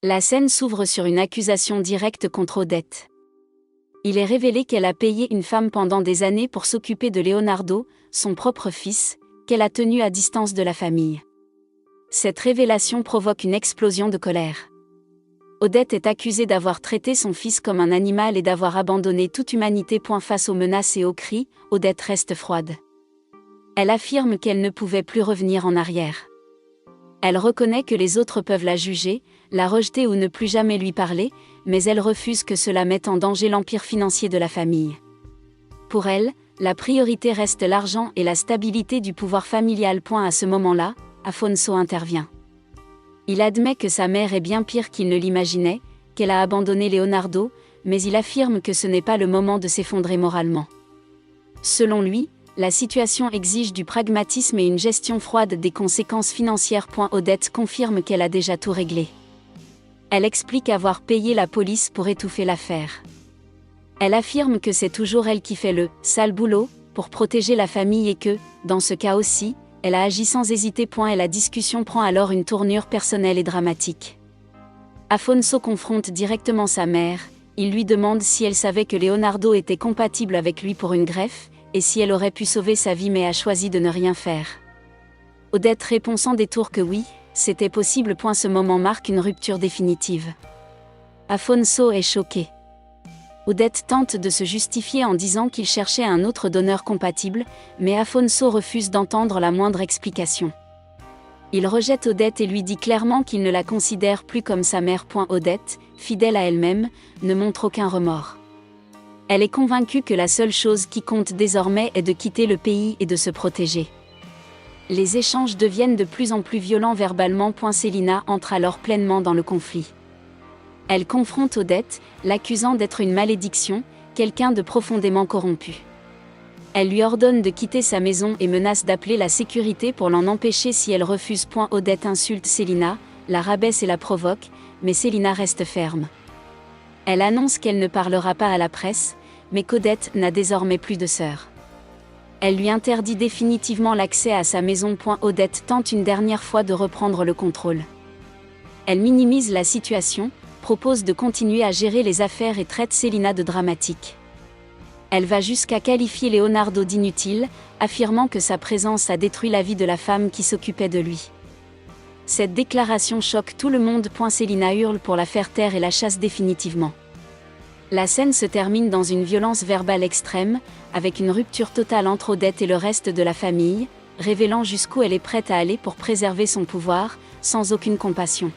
La scène s'ouvre sur une accusation directe contre Odette. Il est révélé qu'elle a payé une femme pendant des années pour s'occuper de Leonardo, son propre fils, qu'elle a tenu à distance de la famille. Cette révélation provoque une explosion de colère. Odette est accusée d'avoir traité son fils comme un animal et d'avoir abandonné toute humanité. Face aux menaces et aux cris, Odette reste froide. Elle affirme qu'elle ne pouvait plus revenir en arrière. Elle reconnaît que les autres peuvent la juger, la rejeter ou ne plus jamais lui parler, mais elle refuse que cela mette en danger l'empire financier de la famille. Pour elle, la priorité reste l'argent et la stabilité du pouvoir familial. À ce moment-là, Afonso intervient. Il admet que sa mère est bien pire qu'il ne l'imaginait, qu'elle a abandonné Leonardo, mais il affirme que ce n'est pas le moment de s'effondrer moralement. Selon lui, la situation exige du pragmatisme et une gestion froide des conséquences financières. Odette confirme qu'elle a déjà tout réglé. Elle explique avoir payé la police pour étouffer l'affaire. Elle affirme que c'est toujours elle qui fait le « sale boulot » pour protéger la famille et que, dans ce cas aussi, elle a agi sans hésiter. Et la discussion prend alors une tournure personnelle et dramatique. Afonso confronte directement sa mère, il lui demande si elle savait que Leonardo était compatible avec lui pour une greffe, et si elle aurait pu sauver sa vie mais a choisi de ne rien faire. Odette répond sans détour que oui, c'était possible. Ce moment marque une rupture définitive. Afonso est choqué. Odette tente de se justifier en disant qu'il cherchait un autre donneur compatible, mais Afonso refuse d'entendre la moindre explication. Il rejette Odette et lui dit clairement qu'il ne la considère plus comme sa mère. Odette, fidèle à elle-même, ne montre aucun remords. Elle est convaincue que la seule chose qui compte désormais est de quitter le pays et de se protéger. Les échanges deviennent de plus en plus violents verbalement. Selina entre alors pleinement dans le conflit. Elle confronte Odette, l'accusant d'être une malédiction, quelqu'un de profondément corrompu. Elle lui ordonne de quitter sa maison et menace d'appeler la sécurité pour l'en empêcher si elle refuse. Odette insulte Selina, la rabaisse et la provoque, mais Selina reste ferme. Elle annonce qu'elle ne parlera pas à la presse, mais qu'Odette n'a désormais plus de sœur. Elle lui interdit définitivement l'accès à sa maison. Odette tente une dernière fois de reprendre le contrôle. Elle minimise la situation, propose de continuer à gérer les affaires et traite Selina de dramatique. Elle va jusqu'à qualifier Leonardo d'inutile, affirmant que sa présence a détruit la vie de la femme qui s'occupait de lui. Cette déclaration choque tout le monde. Selina hurle pour la faire taire et la chasse définitivement. La scène se termine dans une violence verbale extrême, avec une rupture totale entre Odette et le reste de la famille, révélant jusqu'où elle est prête à aller pour préserver son pouvoir, sans aucune compassion.